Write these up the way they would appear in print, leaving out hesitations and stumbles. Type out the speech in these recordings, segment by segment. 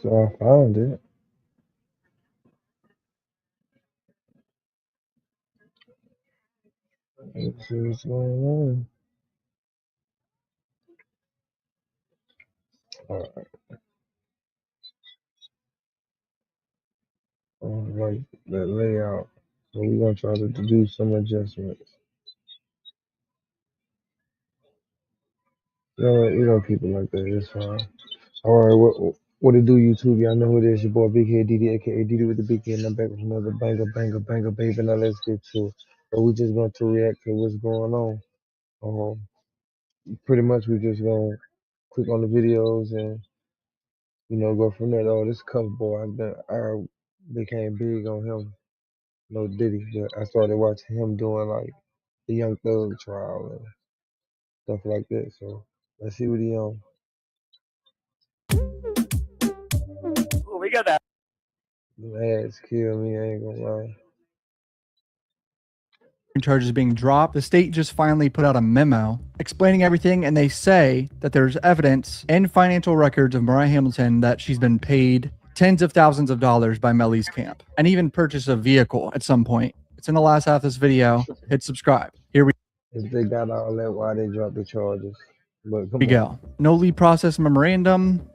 So I found it. Let's see what's going on. Alright, like that layout. So we're gonna try to do some adjustments. You know people like that. It's fine. All right, what it do, YouTube? Y'all know who it is. Your boy Bigheaddeedee, aka Diddy with the big head, and I'm back with another banger, baby. Now let's get to it. So we just going to react to what's going on. Pretty much we just gonna click on the videos and go from there. Oh, this Cuff Boy, I became big on him. No Diddy, but I started watching him doing like the Young Thug trial and stuff like that. So let's see what he on. We got that. The ads kill me. I ain't gonna lie. Charges being dropped. The state just finally put out a memo explaining everything, and they say that there's evidence and financial records of Mariah Hamilton that she's been paid tens of thousands of dollars by Melly's camp and even purchased a vehicle at some point. It's in the last half of this video. Hit subscribe. Here we If they got all that, why they dropped the charges? But come go. No lead process memorandum.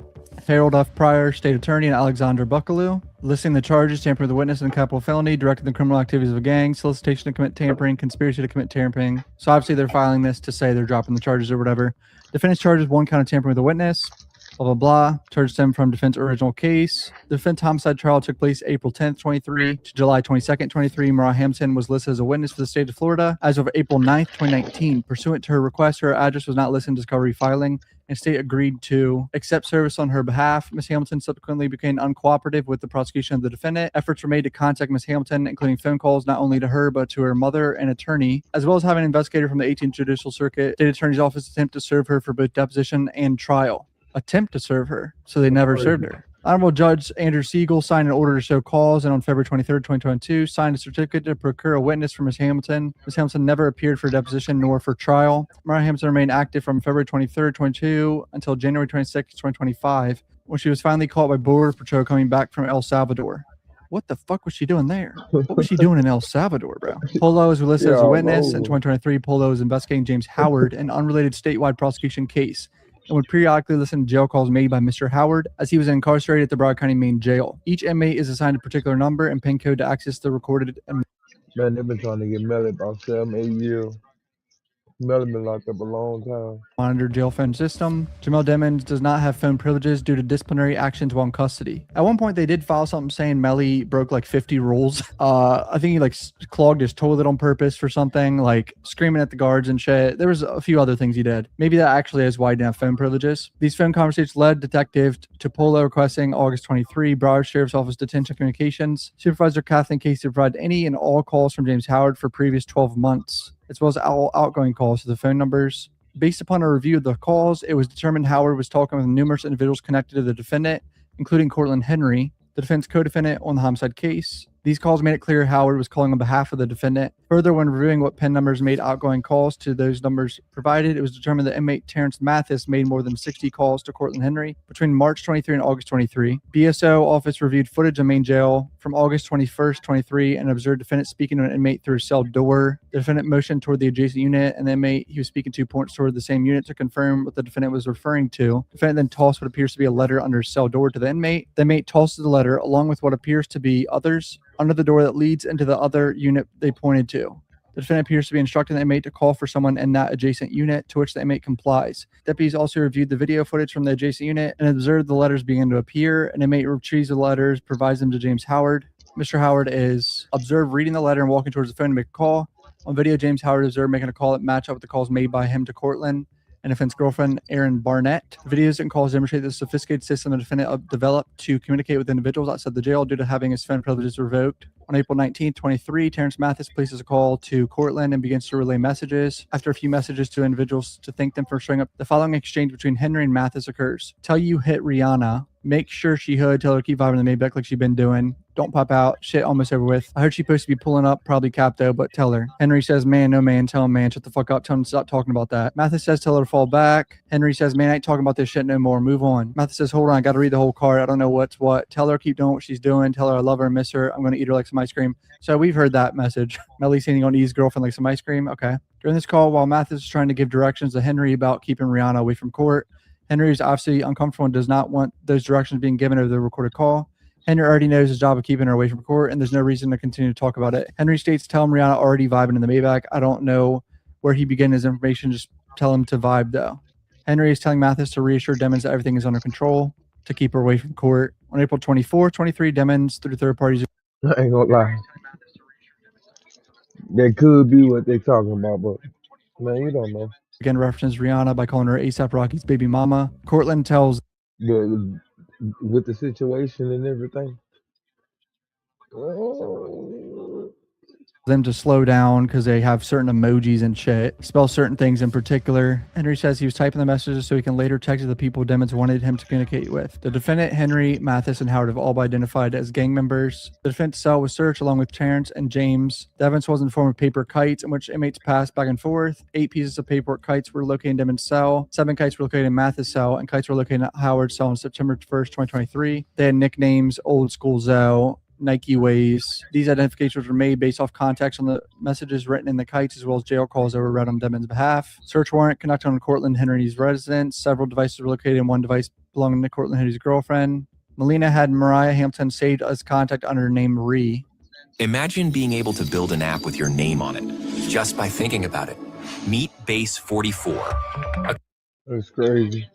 Harold F. Pryor, State Attorney, and Alexandra Buckaloo, listing the charges: tampering with a witness in a capital felony, directing the criminal activities of a gang, solicitation to commit tampering, conspiracy to commit tampering. So obviously they're filing this to say they're dropping the charges or whatever. Defendant's charges: one count of tampering with a witness, blah, blah, blah. Charges stem from defense original case. The defense homicide trial took place April 10th, 23 to July 22nd, 23. Mariah Hamilton was listed as a witness for the state of Florida as of April 9th, 2019. Pursuant to her request, her address was not listed in discovery filing, and state agreed to accept service on her behalf. Ms. Hamilton subsequently became uncooperative with the prosecution of the defendant. Efforts were made to contact Ms. Hamilton, including phone calls not only to her but to her mother and attorney, as well as having an investigator from the 18th Judicial Circuit State Attorney's Office attempt to serve her for both deposition and trial. Attempt to serve her, so they never served her. Honorable Judge Andrew Siegel signed an order to show cause, and on February 23rd, 2022, signed a certificate to procure a witness for Ms. Hamilton. Ms. Hamilton never appeared for deposition nor for trial. Mariah Hamilton remained active from February 23rd, 2022 until January 26th, 2025, when she was finally caught by Border Patrol coming back from El Salvador. What the fuck was she doing there? What was she doing in El Salvador, bro? Polo is listed as a witness. In 2023, Polo is investigating James Howard, an unrelated statewide prosecution case, and would periodically listen to jail calls made by Mr. Howard as he was incarcerated at the Broward County Main Jail. Each inmate is assigned a particular number and PIN code to access the recorded. man, they've been trying to get Melly about 7-8 years. Melly been locked up a long time. Monitored jail phone system. Jamel Demons does not have phone privileges due to disciplinary actions while in custody. At one point, they did file something saying Melly broke like 50 rules. I think he like clogged his toilet on purpose for something, like screaming at the guards and shit. There was a few other things he did. Maybe that actually is why he didn't have phone privileges. These phone conversations led detective to Polo requesting August 23 Broward Sheriff's Office detention communications. Supervisor Kathleen Casey to provide any and all calls from James Howard for previous 12 months, as well as all outgoing calls to the phone numbers. Based upon a review of the calls, it was determined Howard was talking with numerous individuals connected to the defendant, including Cortland Henry, the defense co-defendant on the homicide case. These calls made it clear Howard was calling on behalf of the defendant. Further, when reviewing what PIN numbers made outgoing calls to those numbers provided, it was determined that inmate Terrence Mathis made more than 60 calls to Cortland Henry between March 23 and August 23. BSO office reviewed footage of main jail from August 21st, 23, and observed defendant speaking to an inmate through a cell door. The defendant motioned toward the adjacent unit, and the inmate he was speaking to points toward the same unit to confirm what the defendant was referring to. The defendant then tossed what appears to be a letter under his cell door to the inmate. The inmate tosses the letter along with what appears to be others under the door that leads into the other unit they pointed to. The defendant appears to be instructing the inmate to call for someone in that adjacent unit, to which the inmate complies. Deputies also reviewed the video footage from the adjacent unit and observed the letters begin to appear. An inmate retrieves the letters, provides them to James Howard. Mr. Howard is observed reading the letter and walking towards the phone to make a call. On video, James Howard is observed making a call that match up with the calls made by him to Cortland and defense girlfriend Erin Barnett. Videos and calls demonstrate the sophisticated system the defendant developed to communicate with individuals outside the jail due to having his phone privileges revoked. On April 19, 23, Terrence Mathis places a call to Cortland and begins to relay messages. After a few messages to individuals to thank them for showing up, the following exchange between Henry and Mathis occurs. Tell you hit Rihanna. Make sure she hood. Tell her to keep vibing in the Maybach like she's been doing. Don't pop out. Shit almost over with. I heard she's supposed to be pulling up, probably capped though, but tell her. Henry says, man, no man. Tell him, man. Shut the fuck up. Tell him to stop talking about that. Mathis says, tell her to fall back. Henry says, man, I ain't talking about this shit no more. Move on. Mathis says, hold on. I got to read the whole card. I don't know what's what. Tell her keep doing what she's doing. Tell her I love her and miss her. I'm going to eat her like some ice cream. So we've heard that message. Melly saying he's going to eat his girlfriend like some ice cream. Okay. During this call, while Mathis is trying to give directions to Henry about keeping Rihanna away from court, Henry is obviously uncomfortable and does not want those directions being given over the recorded call. Henry already knows his job of keeping her away from court, and there's no reason to continue to talk about it. Henry states, tell him Rihanna already vibing in the Maybach. I don't know where he began his information. Just tell him to vibe, though. Henry is telling Mathis to reassure Demmons that everything is under control to keep her away from court. On April 24, 23, Demmons, through third parties, I ain't gonna lie. That could be what they talking about, but man, you don't know. again references Rihanna by calling her A$AP Rocky's baby mama. Cortland tells With the situation and everything. Oh. them to slow down because they have certain emojis and shit, spell certain things in particular. Henry says he was typing the messages so he can later text the people Demmons wanted him to communicate with. The defendant, Henry, Mathis, and Howard have all been identified as gang members. The defense cell was searched along with Terrence and James. The evidence was in the form of paper kites in which inmates passed back and forth. 8 pieces of paperwork kites were located in Demmons' cell. 7 kites were located in Mathis' cell, and kites were located at Howard's cell on September 1st, 2023. They had nicknames Old School Zoe, Nike Ways. These identifications were made based off context on the messages written in the kites, as well as jail calls that were read on Demmons' behalf. Search warrant conducted on Cortland Henry's residence. Several devices were located, and one device belonging to Cortland Henry's girlfriend. Melina had Mariah Hamilton saved as contact under her name Marie. Imagine being able to build an app with your name on it, just by thinking about it. Meet Base 44. That's crazy.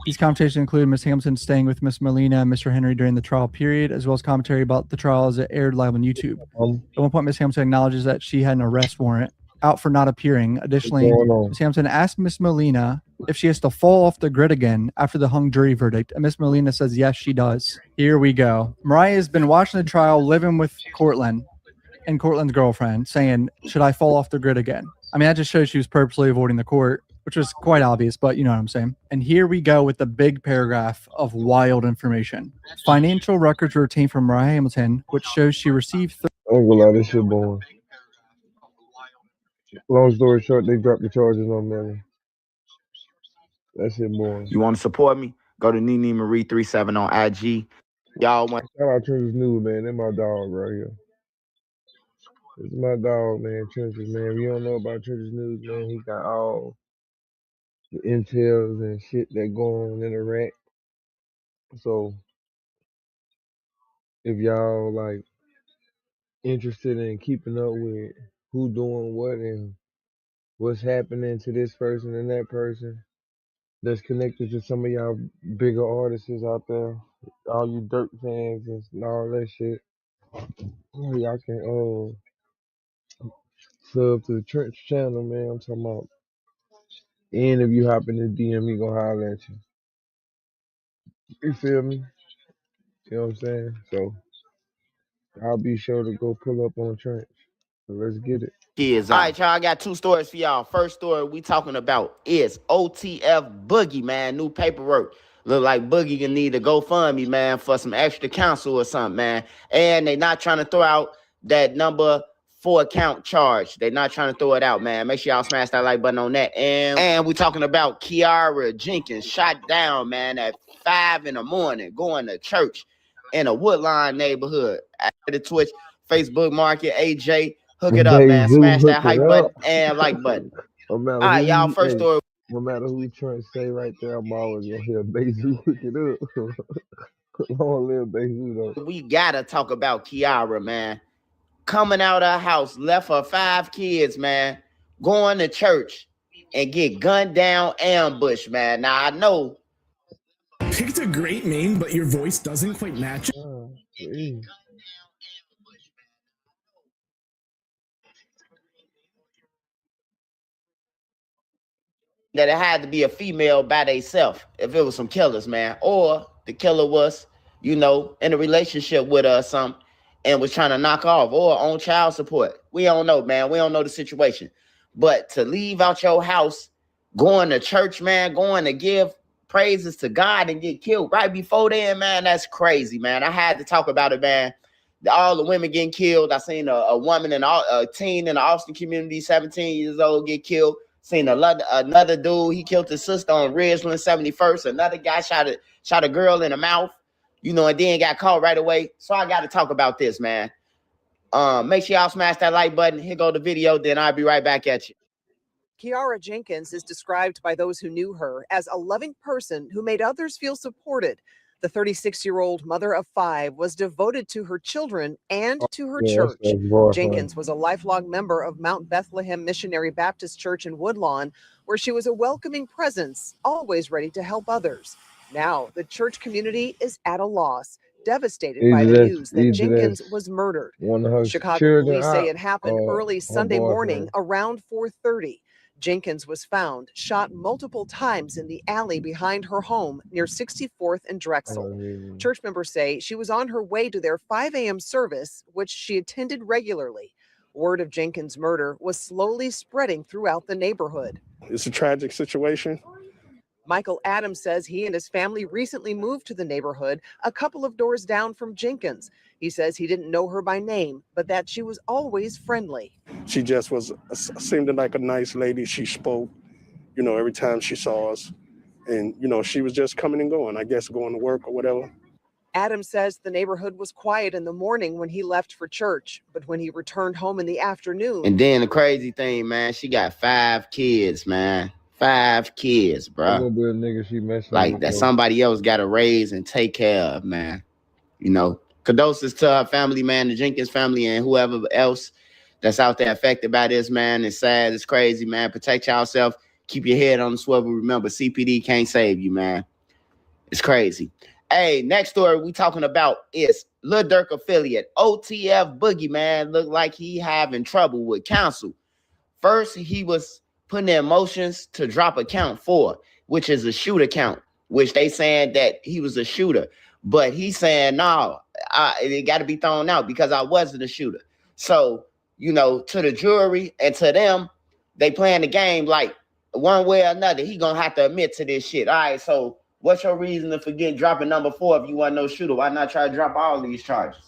These conversations include Miss Hamilton staying with Miss Melina and Mr. Henry during the trial period, as well as commentary about the trial as it aired live on YouTube. At one point, Miss Hamilton acknowledges that she had an arrest warrant out for not appearing. Additionally, Miss Hamilton asked Miss Melina if she has to fall off the grid again after the hung jury verdict, and Miss Melina says yes, she does. Here we go. Mariah has been watching the trial, living with Cortland and Cortland's girlfriend, saying, should I fall off the grid again? I mean, that just shows she was purposely avoiding the court, which was quite obvious, but you know what I'm saying. And here we go with the big paragraph of wild information. Financial records were obtained from Mariah Hamilton, which shows she received... I ain't gonna lie, this shit boring. Long story short, they dropped the charges on Melly. That shit boring. You want to support me? Go to Nene Marie 37 on IG. Y'all want... Shout out Trenches News, man. They're my dog right here. It's my dog, man. Trenches, man. If you don't know about Trenches News, man, he got all the intels and shit that go on in Iraq. So if y'all like interested in keeping up with who doing what and what's happening to this person and that person that's connected to some of y'all bigger artists out there, all you Dirt fans and all that shit, y'all can sub to the Trench channel, man. I'm talking about. And if you hop in the DM, he gonna holler at you. You feel me? You know what I'm saying? So I'll be sure to go pull up on Trench. So let's get it. Kids. All right, y'all, I got 2 stories for y'all. First story we talking about is OTF Boogie, man. New paperwork. Look like Boogie can need to GoFundMe, man, for some extra counsel or something, man. And they not trying to throw out that number 4 account charge. They not trying to throw it out, man. Make sure y'all smash that like button on that. And we talking about Kiara Jenkins shot down, man, at 5 in the morning going to church in a Woodline neighborhood. At the Twitch, Facebook Market, AJ. Hook it up, man. Smash that hype button and like button. All right, y'all, first story. No matter who Trent say right there, I'm always gonna hear Bezu hook it up. Long live Bezu, though. We gotta talk about Kiara, man. Coming out of her house, left her 5 kids, man, going to church and get gunned down, ambushed, man. Now, I know. Picked a great name, but your voice doesn't quite match. That it had to be a female by theyself if it was some killers, man. Or the killer was, you know, in a relationship with her or something and was trying to knock off or on child support. We don't know, man. We don't know the situation. But to leave out your house going to church, man, going to give praises to God and get killed right before then, man. That's crazy, man. I had to talk about it, man. All the women getting killed. I seen a woman and a teen in the Austin community, 17 years old, get killed. Seen another dude, he killed his sister on Ridgeland 71st. Another guy shot a girl in the mouth, and then got caught right away. So I got to talk about this, man. Make sure y'all smash that like button. Here go the video, then I'll be right back at you. Kiara Jenkins is described by those who knew her as a loving person who made others feel supported. The 36-year-old mother of 5 was devoted to her children and to her church. Jenkins was a lifelong member of Mount Bethlehem Missionary Baptist Church in Woodlawn, where she was a welcoming presence, always ready to help others. Now, the church community is at a loss, devastated by the news that Jenkins was murdered. Chicago police say it happened early Sunday morning around 4:30. Jenkins was found shot multiple times in the alley behind her home near 64th and Drexel. Church members say she was on her way to their 5 a.m. service, which she attended regularly. Word of Jenkins' murder was slowly spreading throughout the neighborhood. It's a tragic situation. Michael Adams says he and his family recently moved to the neighborhood a couple of doors down from Jenkins. He says he didn't know her by name, but that she was always friendly. She just seemed like a nice lady. She spoke, every time she saw us. And, she was just coming and going, I guess going to work or whatever. Adams says the neighborhood was quiet in the morning when he left for church, but when he returned home in the afternoon. And then the crazy thing, man, she got 5 kids, man. 5 kids, bro. Like that somebody else got to raise and take care of, man. Condolences to her family, man, the Jenkins family, and whoever else that's out there affected by this, man. It's sad. It's crazy, man. Protect yourself. Keep your head on the swivel. Remember, CPD can't save you, man. It's crazy. Hey, next story we talking about is Lil Durk affiliate OTF Boogie, man. Look like he having trouble with council. First, he was putting in motions to drop account 4, which is a shooter count, which they saying that he was a shooter. But he's saying, no, it got to be thrown out because I wasn't a shooter. So, to the jury and to them, they playing the game like one way or another. He going to have to admit to this shit. All right, so what's your reason to forget dropping number 4 if you want no shooter? Why not try to drop all these charges?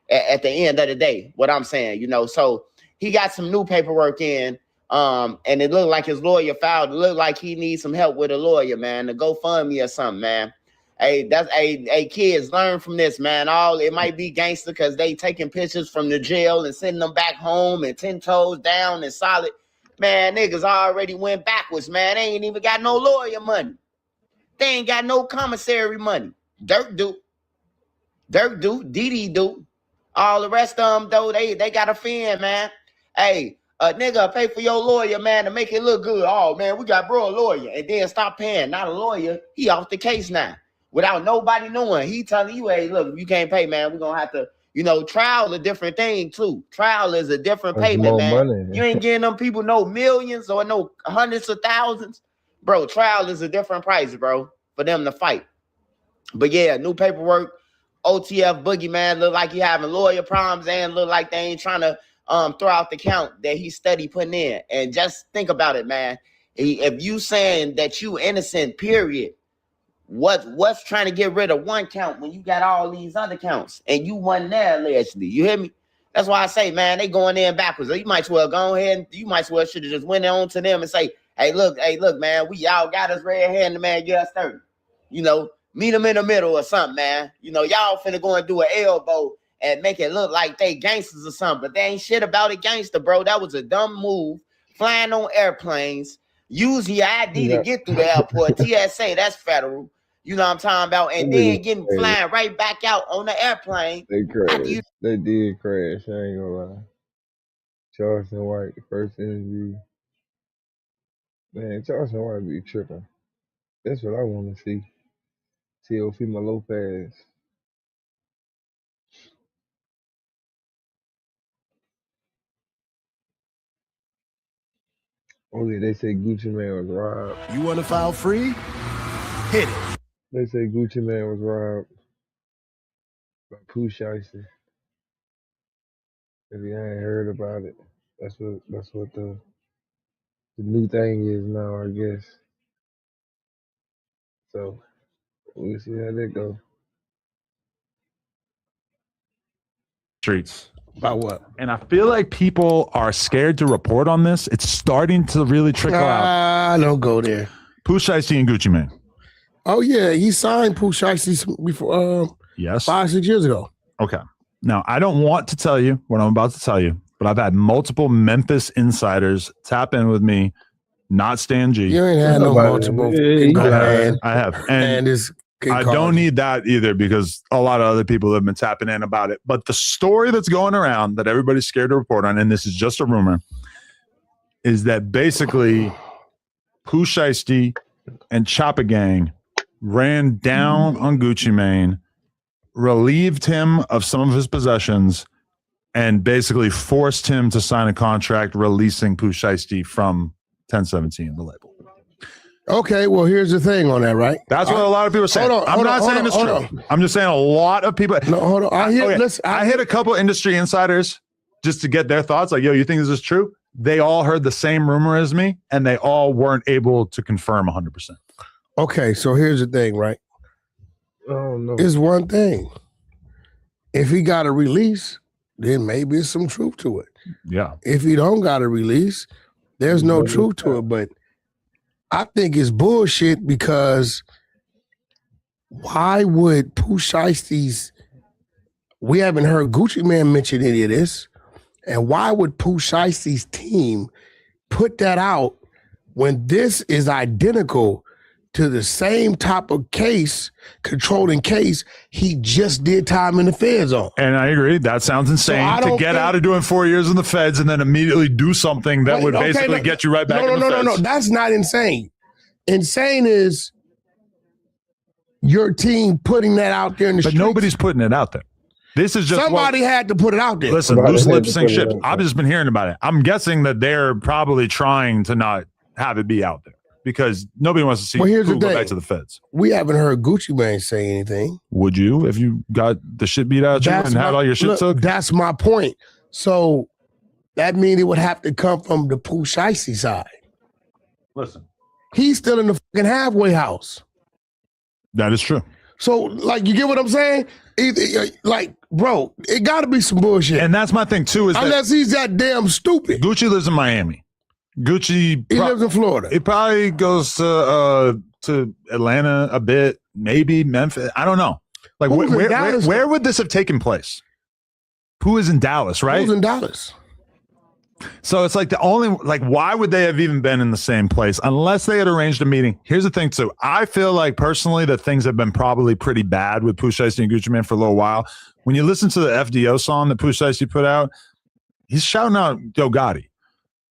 At the end of the day, what I'm saying, so he got some new paperwork in, and it looked like his lawyer filed. It looked like he needs some help with a lawyer, man, to GoFundMe or something, man. Hey, kids, learn from this, man. It might be gangster because they taking pictures from the jail and sending them back home and 10 toes down and solid. Man, niggas already went backwards, man. They ain't even got no lawyer money. They ain't got no commissary money. Dirk do, Diddy do. All the rest of them, though, they got a fin, man. Hey, a nigga pay for your lawyer, man, to make it look good. Oh, man, we got bro a lawyer. And then stop paying. Not a lawyer. He off the case now. Without nobody knowing. He telling you, hey, look, if you can't pay, man, we're going to have to, trial a different thing, too. Trial is a different payment, man. Money. You ain't getting them people no millions or no hundreds of thousands. Bro, trial is a different price, bro, for them to fight. But, yeah, new paperwork. OTF Boogie, man, look like he having lawyer problems and look like they ain't trying to throw out the count that he steady putting in. And just think about it, man. If you saying that you innocent, period, what's trying to get rid of one count when you got all these other counts and you wasn't there allegedly? You hear me? That's why I say, man, they going in backwards. You might as well go ahead and you might as well should have just went on to them and say, hey, look, man, we y'all got us red-handed, man, get us 30. Meet them in the middle or something, man. Y'all finna go and do an elbow and make it look like they gangsters or something, but they ain't shit about it gangster, bro. That was a dumb move. Flying on airplanes, using your ID to get through the airport. TSA, that's federal. You know what I'm talking about? And then flying right back out on the airplane. They crashed. They did crash. I ain't gonna lie. Charleston White, the first interview. Man, Charleston White be tripping. That's what I want to see. Teofimo Lopez. Oh yeah, they say Gucci Mane was robbed. You want to file free? Hit it. They say Gucci Mane was robbed by Pooh Shiesty. If you ain't heard about it, that's what the the new thing is now, I guess. So we'll see how that goes. Streets. About what? And I feel like people are scared to report on this. It's starting to really trickle out. Don't go there. Pooh Shiesty and Gucci Mane. Oh yeah, he signed Pooh Shiesty before Yes. 5-6 years ago. Okay. Now, I don't want to tell you what I'm about to tell you, but I've had multiple Memphis insiders tap in with me, not Stan G. You ain't had no multiple. I have. And I don't need that either because a lot of other people have been tapping in about it. But the story that's going around that everybody's scared to report on, and this is just a rumor, is that basically Pooh Shiesty and Choppa Gang ran down on Gucci Mane, relieved him of some of his possessions, and basically forced him to sign a contract releasing Pooh Shiesty from 1017, the label. Okay, well, here's the thing on that, right? That's what a lot of people are saying. I'm not saying it's true. I'm just saying a lot of people. No, hold on. I hit a couple industry insiders just to get their thoughts. Like, yo, you think this is true? They all heard the same rumor as me, and they all weren't able to confirm 100%. Okay, so here's the thing, right? Oh no. It's one thing. If he got a release, then maybe it's some truth to it. Yeah. If he don't got a release, there's no truth to it. But I think it's bullshit because why would Pooh Shiesty's, we haven't heard Gucci Mane mention any of this, and why would Pooh Shiesty's team put that out when this is identical to the same type of case, controlling case, he just did time in the feds on? And I agree. That sounds insane to get out of doing 4 years in the feds and then immediately do something that would basically get you right back in the feds. No. That's not insane. Insane is your team putting that out there in the streets. But nobody's putting it out there. This is just somebody had to put it out there. Listen, loose lips sink ships. I've just been hearing about it. I'm guessing that they're probably trying to not have it be out there because nobody wants to see Pooh go back to the feds. We haven't heard Gucci Mane say anything. Would you if you got the shit beat out of you and had all your shit took? That's my point. So that means it would have to come from the Pooh Shiesty side. Listen. He's still in the fucking halfway house. That is true. So, like, you get what I'm saying? Like, bro, it got to be some bullshit. And that's my thing, too. Unless he's that damn stupid. Gucci lives in Miami. He lives in Florida. He probably goes to Atlanta a bit, maybe Memphis. I don't know. Like, where would this have taken place? Pooh is in Dallas, right? Who's in Dallas? So it's like why would they have even been in the same place unless they had arranged a meeting? Here's the thing, too. I feel like personally that things have been probably pretty bad with Pooh Shiesty and Gucci Mane for a little while. When you listen to the FDO song that Pooh Shiesty put out, he's shouting out Yo Gotti.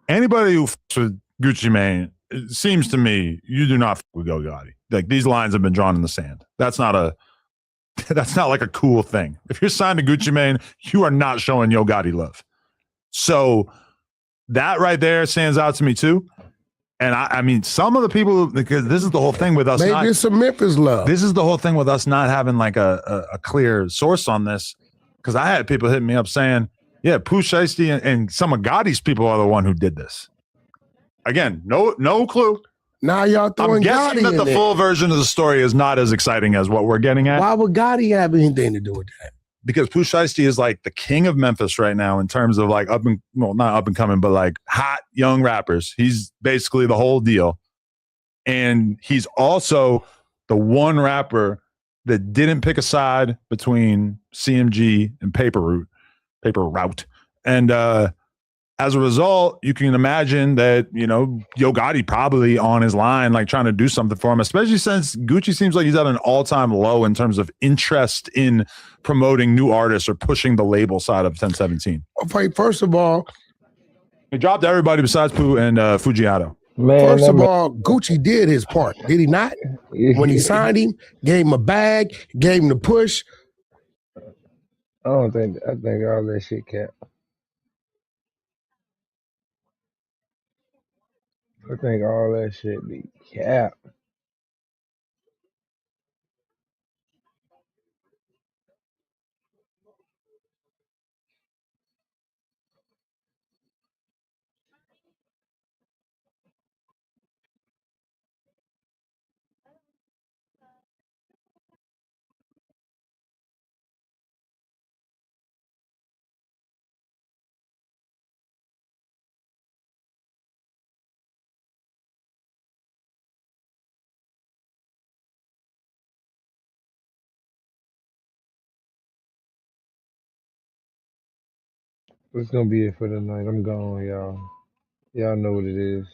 Anybody who fucks with Gucci Mane, it seems to me, you do not fuck with Yo Gotti. Like, these lines have been drawn in the sand. That's not like a cool thing. If you're signed to Gucci Mane, you are not showing Yo Gotti love. So that right there stands out to me too. And I mean, some of the people, because this is the whole thing with us. Maybe it's some Memphis love. This is the whole thing with us not having like a clear source on this. Because I had people hitting me up saying, yeah, Pooh Shiesty and some of Gotti's people are the one who did this. Again, no clue. Now y'all throwing I'm guessing Gotti that the full version of the story is not as exciting as what we're getting at. Why would Gotti have anything to do with that? Because Pooh Shiesty is like the king of Memphis right not up and coming, but like hot young rappers. He's basically the whole deal. And he's also the one rapper that didn't pick a side between CMG and Paper Route. And as a result, you can imagine that, Yo Gotti probably on his line, like trying to do something for him, especially since Gucci seems like he's at an all-time low in terms of interest in promoting new artists or pushing the label side of 1017. Okay, first of all, he dropped everybody besides Pooh and Fujiato. Man, first of all, Gucci did his part, did he not? When he signed him, gave him a bag, gave him the push. I think all that shit cap. I think all that shit be cap. It's gonna be it for the night. I'm gone, y'all. Y'all know what it is.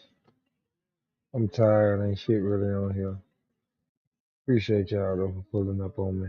I'm tired. Ain't shit really on here. Appreciate y'all though for pulling up on me.